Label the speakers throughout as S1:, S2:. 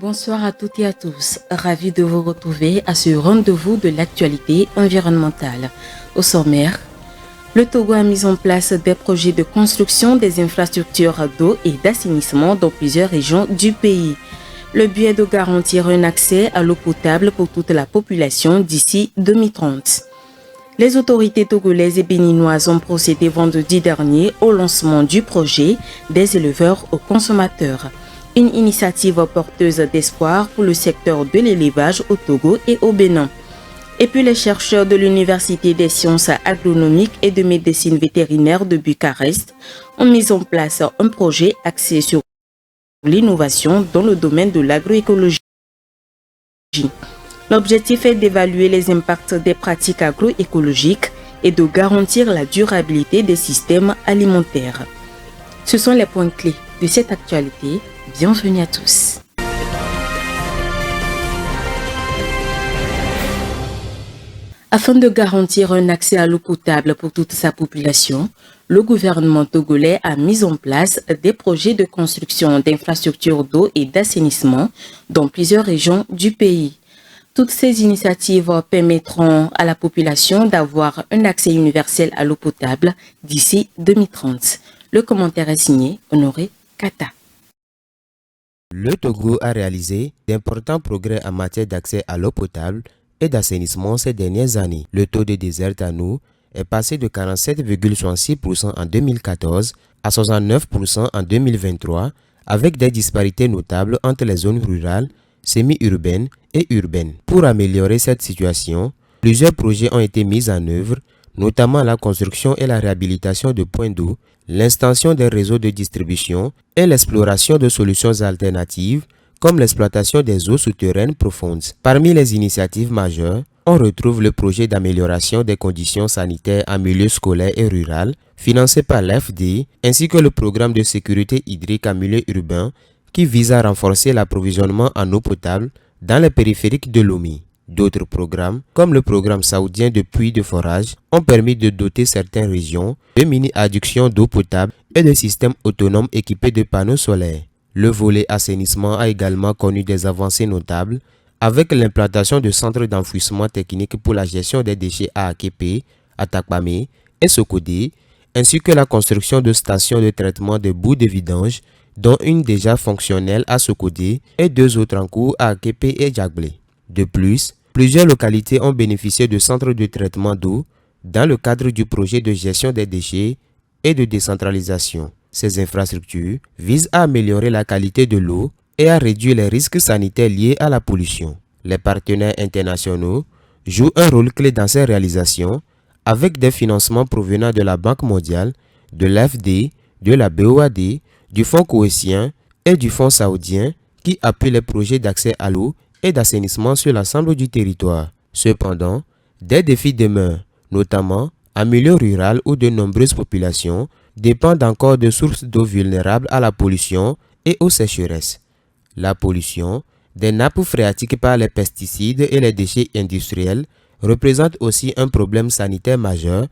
S1: Bonsoir à toutes et à tous. Ravi de vous retrouver à ce rendez-vous de l'actualité environnementale. Au sommaire, le Togo a mis en place des projets de construction des infrastructures d'eau et d'assainissement dans plusieurs régions du pays. Le but est de garantir un accès à l'eau potable pour toute la population d'ici 2030. Les autorités togolaises et béninoises ont procédé vendredi dernier au lancement du projet des éleveurs aux consommateurs. Une initiative porteuse d'espoir pour le secteur de l'élevage au Togo et au Bénin. Et puis les chercheurs de l'Université des sciences agronomiques et de médecine vétérinaire de Bucarest ont mis en place un projet axé sur l'innovation dans le domaine de l'agroécologie. L'objectif est d'évaluer les impacts des pratiques agroécologiques et de garantir la durabilité des systèmes alimentaires. Ce sont les points clés de cette actualité. Bienvenue à tous. Afin de garantir un accès à l'eau potable pour toute sa population, le gouvernement togolais a mis en place des projets de construction d'infrastructures d'eau et d'assainissement dans plusieurs régions du pays. Toutes ces initiatives permettront à la population d'avoir un accès universel à l'eau potable d'ici 2030. Le commentaire est signé Honoré Kata.
S2: Le Togo a réalisé d'importants progrès en matière d'accès à l'eau potable et d'assainissement ces dernières années. Le taux de désertano est passé de 47,66% en 2014 à 69% en 2023, avec des disparités notables entre les zones rurales, semi-urbaines et urbaines. Pour améliorer cette situation, plusieurs projets ont été mis en œuvre, notamment la construction et la réhabilitation de points d'eau, l'extension des réseaux de distribution et l'exploration de solutions alternatives comme l'exploitation des eaux souterraines profondes. Parmi les initiatives majeures, on retrouve le projet d'amélioration des conditions sanitaires en milieu scolaire et rural, financé par l'AFD, ainsi que le programme de sécurité hydrique en milieu urbain qui vise à renforcer l'approvisionnement en eau potable dans les périphériques de Lomé. D'autres programmes, comme le programme saoudien de puits de forage, ont permis de doter certaines régions de mini-adductions d'eau potable et de systèmes autonomes équipés de panneaux solaires. Le volet assainissement a également connu des avancées notables avec l'implantation de centres d'enfouissement technique pour la gestion des déchets à Akepe, à Takpame et Sokodé, ainsi que la construction de stations de traitement de boues de vidange, dont une déjà fonctionnelle à Sokodé et deux autres en cours à Akepe et Djagblé. De plus, plusieurs localités ont bénéficié de centres de traitement d'eau dans le cadre du projet de gestion des déchets et de décentralisation. Ces infrastructures visent à améliorer la qualité de l'eau et à réduire les risques sanitaires liés à la pollution. Les partenaires internationaux jouent un rôle clé dans ces réalisations avec des financements provenant de la Banque mondiale, de l'AFD, de la BOAD, du Fonds cohésien et du Fonds saoudien qui appuient les projets d'accès à l'eau et d'assainissement sur l'ensemble du territoire. Cependant, des défis demeurent, notamment en milieu rural où de nombreuses populations dépendent encore de sources d'eau vulnérables à la pollution et aux sécheresses. La pollution des nappes phréatiques par les pesticides et les déchets industriels représente aussi un problème sanitaire majeur,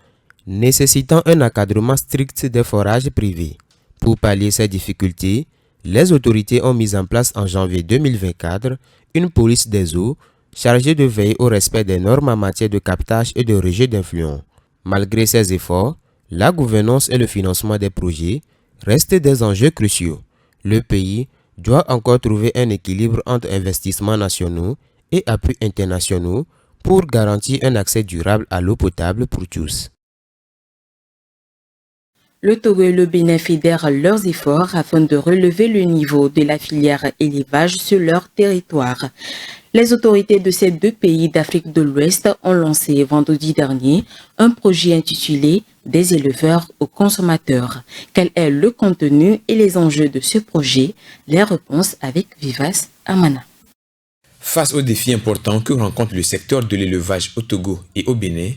S2: nécessitant un encadrement strict des forages privés. Pour pallier ces difficultés, les autorités ont mis en place en janvier 2024 une police des eaux chargée de veiller au respect des normes en matière de captage et de rejet d'influents. Malgré ces efforts, la gouvernance et le financement des projets restent des enjeux cruciaux. Le pays doit encore trouver un équilibre entre investissements nationaux et appuis internationaux pour garantir un accès durable à l'eau potable pour tous.
S1: Le Togo et le Bénin fédèrent leurs efforts afin de relever le niveau de la filière élevage sur leur territoire. Les autorités de ces deux pays d'Afrique de l'Ouest ont lancé vendredi dernier un projet intitulé « Des éleveurs aux consommateurs ». Quel est le contenu et les enjeux de ce projet? Les réponses avec Vivas Amana.
S3: Face aux défis importants que rencontre le secteur de l'élevage au Togo et au Bénin,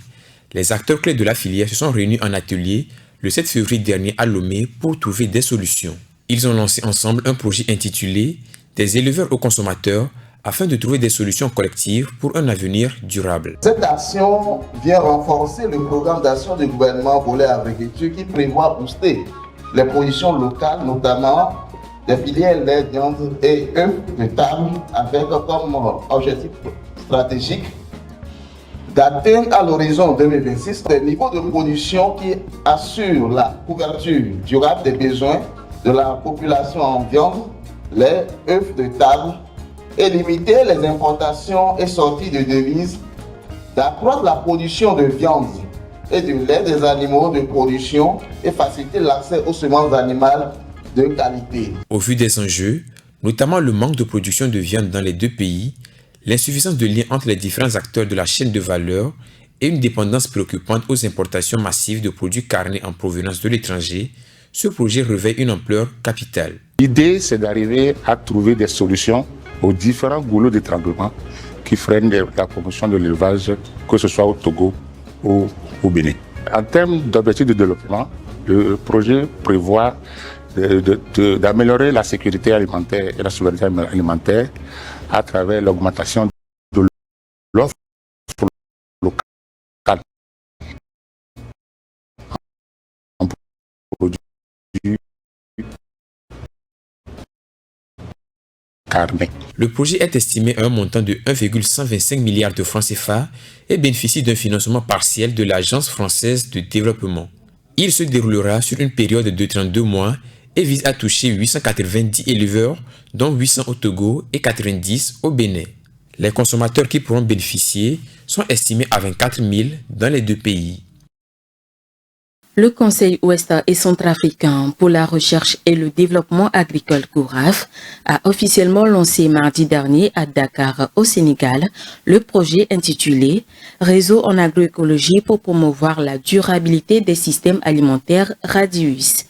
S3: les acteurs clés de la filière se sont réunis en atelier le 7 février dernier à Lomé pour trouver des solutions. Ils ont lancé ensemble un projet intitulé « Des éleveurs aux consommateurs » afin de trouver des solutions collectives pour un avenir durable.
S4: Cette action vient renforcer le programme d'action du gouvernement volet agriculture qui prévoit booster les productions locales, notamment des filières lait, viande et œufs de table avec comme objectif stratégique d'atteindre à l'horizon 2026 des niveaux de production qui assurent la couverture durable des besoins de la population en viande, lait, œufs de table et limiter les importations et sorties de devises, d'accroître la production de viande et de lait des animaux de production et faciliter l'accès aux semences animales de qualité.
S3: Au vu des enjeux, notamment le manque de production de viande dans les deux pays, l'insuffisance de lien entre les différents acteurs de la chaîne de valeur et une dépendance préoccupante aux importations massives de produits carnés en provenance de l'étranger, ce projet revêt une ampleur capitale.
S5: L'idée, c'est d'arriver à trouver des solutions aux différents goulots d'étranglement qui freinent la promotion de l'élevage, que ce soit au Togo ou au Bénin. En termes d'objectifs de développement, le projet prévoit d'améliorer la sécurité alimentaire et la souveraineté alimentaire à travers l'augmentation de l'offre locale en produits carnés.
S3: Le projet est estimé à un montant de 1,125 milliards de francs CFA et bénéficie d'un financement partiel de l'Agence française de développement. Il se déroulera sur une période de 32 mois et vise à toucher 890 éleveurs, dont 800 au Togo et 90 au Bénin. Les consommateurs qui pourront bénéficier sont estimés à 24 000 dans les deux pays.
S1: Le Conseil ouest et centrafricain pour la recherche et le développement agricole COURAF a officiellement lancé mardi dernier à Dakar, au Sénégal, le projet intitulé « Réseau en agroécologie pour promouvoir la durabilité des systèmes alimentaires RADIUS ».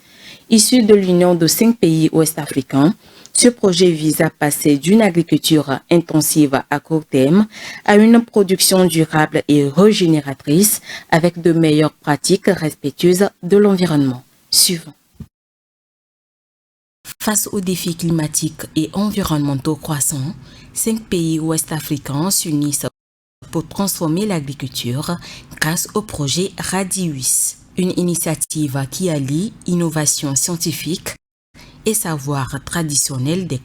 S1: Issu de l'union de 5 pays ouest-africains, ce projet vise à passer d'une agriculture intensive à court terme à une production durable et régénératrice avec de meilleures pratiques respectueuses de l'environnement. Suivant. Face aux défis climatiques et environnementaux croissants, 5 pays ouest-africains s'unissent pour transformer l'agriculture grâce au projet RADIUS, une initiative qui allie innovation scientifique et savoir traditionnel des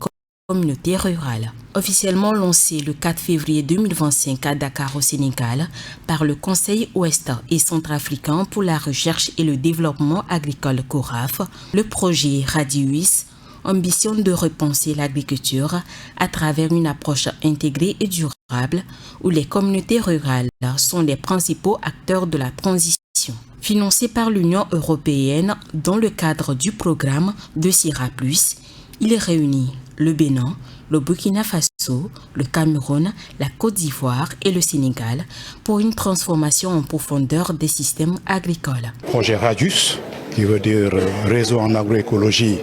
S1: communautés rurales. Officiellement lancé le 4 février 2025 à Dakar au Sénégal par le Conseil ouest et centrafricain pour la recherche et le développement agricole COURAF, le projet RADIUS ambitionne de repenser l'agriculture à travers une approche intégrée et durable où les communautés rurales sont les principaux acteurs de la transition. Financé par l'Union européenne dans le cadre du programme de CIRA+, il réunit le Bénin, le Burkina Faso, le Cameroun, la Côte d'Ivoire et le Sénégal pour une transformation en profondeur des systèmes agricoles.
S6: Projet RADIUS, qui veut dire Réseau en agroécologie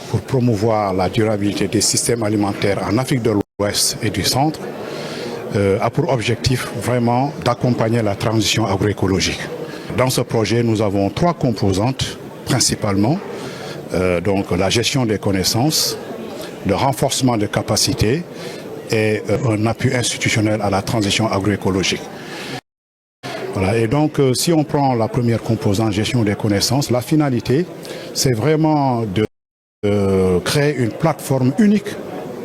S6: pour promouvoir la durabilité des systèmes alimentaires en Afrique de l'Ouest et du Centre, a pour objectif vraiment d'accompagner la transition agroécologique. Dans ce projet, nous avons 3 composantes principalement. Donc la gestion des connaissances, le renforcement des capacités et un appui institutionnel à la transition agroécologique. Voilà. Et donc si on prend la première composante, gestion des connaissances, la finalité, c'est vraiment de créer une plateforme unique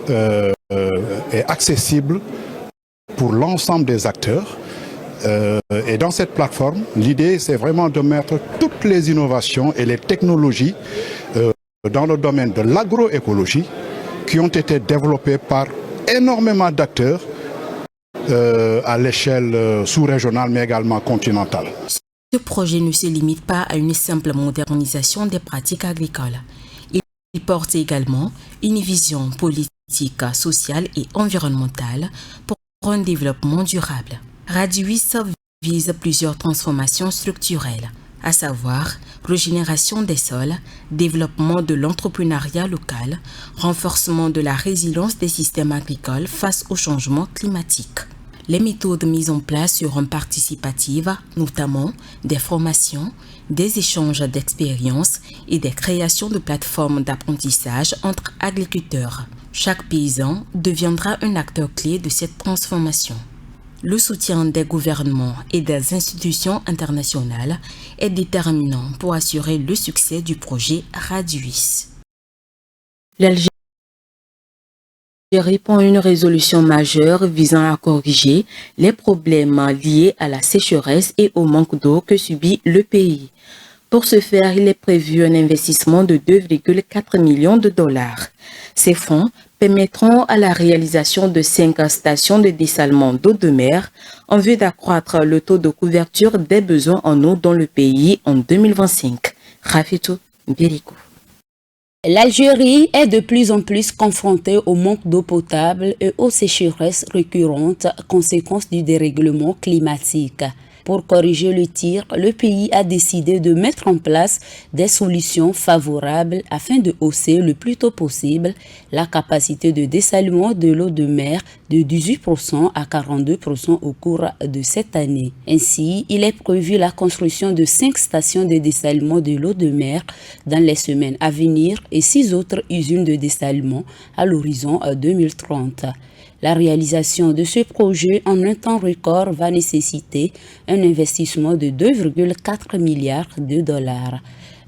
S6: et accessible pour l'ensemble des acteurs. Et dans cette plateforme, l'idée, c'est vraiment de mettre toutes les innovations et les technologies dans le domaine de l'agroécologie qui ont été développées par énormément d'acteurs à l'échelle sous-régionale, mais également continentale.
S1: Ce projet ne se limite pas à une simple modernisation des pratiques agricoles. Il porte également une vision politique, sociale et environnementale pour un développement durable. RADIUS vise plusieurs transformations structurelles, à savoir régénération des sols, développement de l'entrepreneuriat local, renforcement de la résilience des systèmes agricoles face au changement climatique. Les méthodes mises en place seront participatives, notamment des formations, des échanges d'expériences et des créations de plateformes d'apprentissage entre agriculteurs. Chaque paysan deviendra un acteur clé de cette transformation. Le soutien des gouvernements et des institutions internationales est déterminant pour assurer le succès du projet RADIUS. L'Algérie répond à une résolution majeure visant à corriger les problèmes liés à la sécheresse et au manque d'eau que subit le pays. Pour ce faire, il est prévu un investissement de 2,4 millions de dollars. Ces fonds permettront à la réalisation de 5 stations de dessalement d'eau de mer en vue d'accroître le taux de couverture des besoins en eau dans le pays en 2025. Rafitou Biriko.
S7: L'Algérie est de plus en plus confrontée au manque d'eau potable et aux sécheresses récurrentes, conséquence du dérèglement climatique. Pour corriger le tir, le pays a décidé de mettre en place des solutions favorables afin de hausser le plus tôt possible la capacité de dessalement de l'eau de mer de 18% à 42% au cours de cette année. Ainsi, il est prévu la construction de 5 stations de dessalement de l'eau de mer dans les semaines à venir et 6 autres usines de dessalement à l'horizon 2030. La réalisation de ce projet en un temps record va nécessiter un investissement de 2,4 milliards de dollars.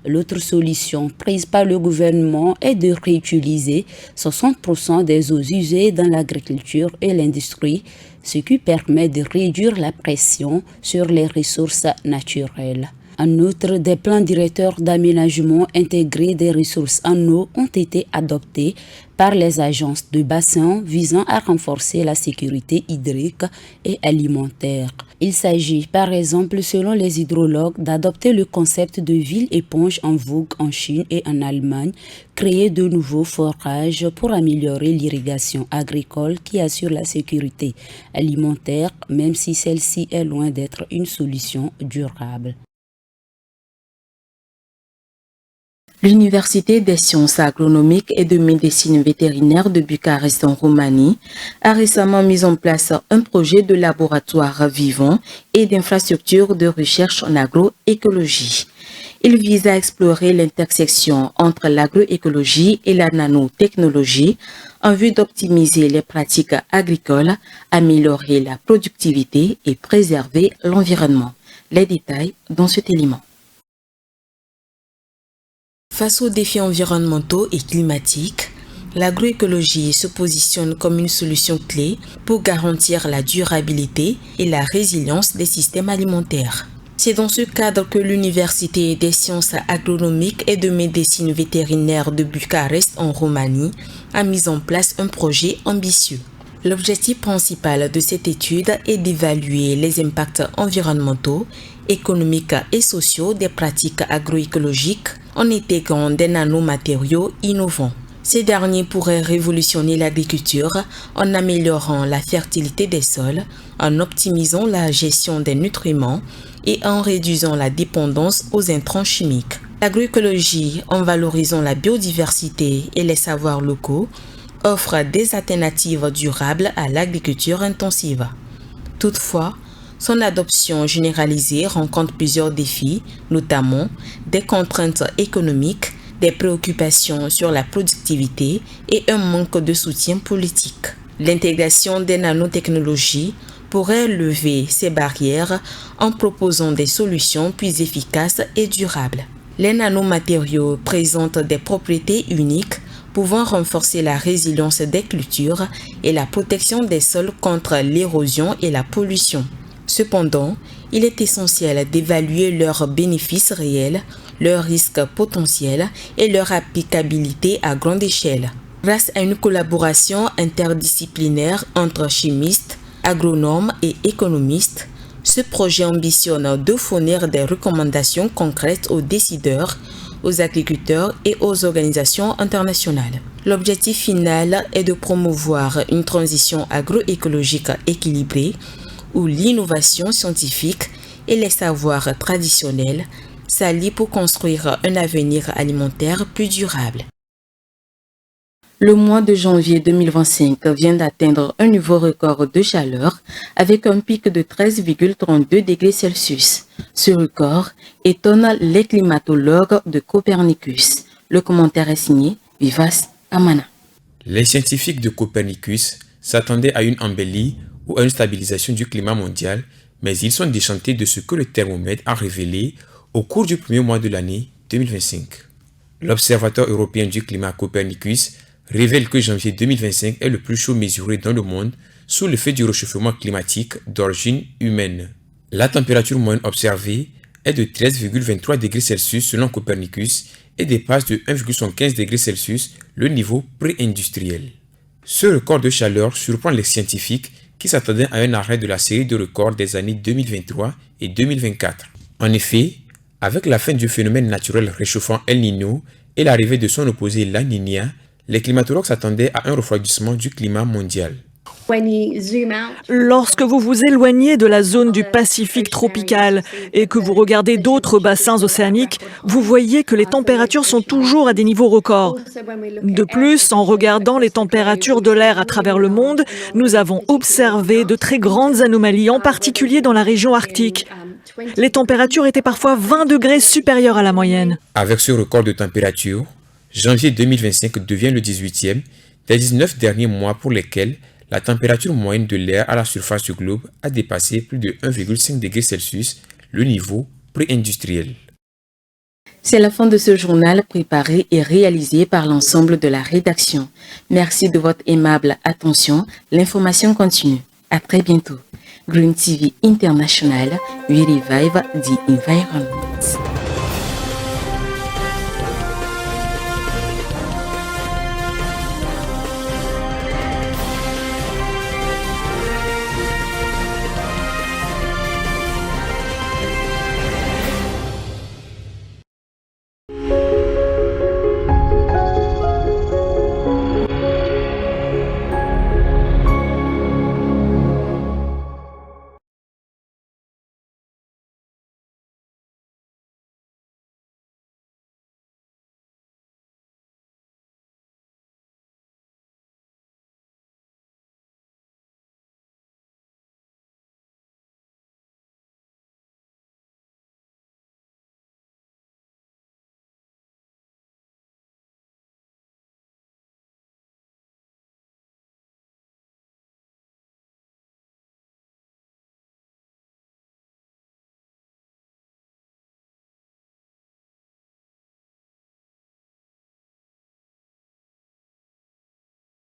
S7: L'autre solution prise par le gouvernement est de réutiliser 60% des eaux usées dans l'agriculture et l'industrie, ce qui permet de réduire la pression sur les ressources naturelles. En outre, des plans directeurs d'aménagement intégrés des ressources en eau ont été adoptés par les agences de bassin visant à renforcer la sécurité hydrique et alimentaire. Il s'agit par exemple, selon les hydrologues, d'adopter le concept de ville éponge en vogue en Chine et en Allemagne, créer de nouveaux forages pour améliorer l'irrigation agricole qui assure la sécurité alimentaire, même si celle-ci est loin d'être une solution durable.
S1: L'Université des sciences agronomiques et de médecine vétérinaire de Bucarest en Roumanie a récemment mis en place un projet de laboratoire vivant et d'infrastructure de recherche en agroécologie. Il vise à explorer l'intersection entre l'agroécologie et la nanotechnologie en vue d'optimiser les pratiques agricoles, améliorer la productivité et préserver l'environnement. Les détails dans cet élément. Face aux défis environnementaux et climatiques, l'agroécologie se positionne comme une solution clé pour garantir la durabilité et la résilience des systèmes alimentaires. C'est dans ce cadre que l'Université des sciences agronomiques et de médecine vétérinaire de Bucarest en Roumanie a mis en place un projet ambitieux. L'objectif principal de cette étude est d'évaluer les impacts environnementaux, économiques et sociaux des pratiques agroécologiques en intégrant des nanomatériaux innovants. Ces derniers pourraient révolutionner l'agriculture en améliorant la fertilité des sols, en optimisant la gestion des nutriments et en réduisant la dépendance aux intrants chimiques. L'agroécologie, en valorisant la biodiversité et les savoirs locaux, offre des alternatives durables à l'agriculture intensive. Toutefois, son adoption généralisée rencontre plusieurs défis, notamment des contraintes économiques, des préoccupations sur la productivité et un manque de soutien politique. L'intégration des nanotechnologies pourrait lever ces barrières en proposant des solutions plus efficaces et durables. Les nanomatériaux présentent des propriétés uniques pouvant renforcer la résilience des cultures et la protection des sols contre l'érosion et la pollution. Cependant, il est essentiel d'évaluer leurs bénéfices réels, leurs risques potentiels et leur applicabilité à grande échelle. Grâce à une collaboration interdisciplinaire entre chimistes, agronomes et économistes, ce projet ambitionne de fournir des recommandations concrètes aux décideurs, aux agriculteurs et aux organisations internationales. L'objectif final est de promouvoir une transition agroécologique équilibrée où l'innovation scientifique et les savoirs traditionnels s'allient pour construire un avenir alimentaire plus durable. Le mois de janvier 2025 vient d'atteindre un niveau record de chaleur avec un pic de 13,32 degrés Celsius. Ce record étonne les climatologues de Copernicus. Le commentaire est signé Vivas Amana.
S3: Les scientifiques de Copernicus s'attendaient à une embellie ou à une stabilisation du climat mondial, mais ils sont déchantés de ce que le thermomètre a révélé au cours du premier mois de l'année 2025. L'Observatoire européen du climat Copernicus révèle que janvier 2025 est le plus chaud mesuré dans le monde sous l'effet du réchauffement climatique d'origine humaine. La température moyenne observée est de 13,23 degrés Celsius selon Copernicus et dépasse de 1,75 degrés Celsius le niveau pré-industriel. Ce record de chaleur surprend les scientifiques qui s'attendaient à un arrêt de la série de records des années 2023 et 2024. En effet, avec la fin du phénomène naturel réchauffant El Niño et l'arrivée de son opposé La Niña, les climatologues s'attendaient à un refroidissement du climat mondial.
S8: Lorsque vous vous éloignez de la zone du Pacifique tropical et que vous regardez d'autres bassins océaniques, vous voyez que les températures sont toujours à des niveaux records. De plus, en regardant les températures de l'air à travers le monde, nous avons observé de très grandes anomalies, en particulier dans la région arctique. Les températures étaient parfois 20 degrés supérieures à la moyenne.
S3: Avec ce record de température, janvier 2025 devient le 18e des 19 derniers mois pour lesquels la température moyenne de l'air à la surface du globe a dépassé plus de 1,5 degré Celsius, le niveau pré-industriel.
S1: C'est la fin de ce journal préparé et réalisé par l'ensemble de la rédaction. Merci de votre aimable attention. L'information continue. À très bientôt. Green TV International, we revive the environment.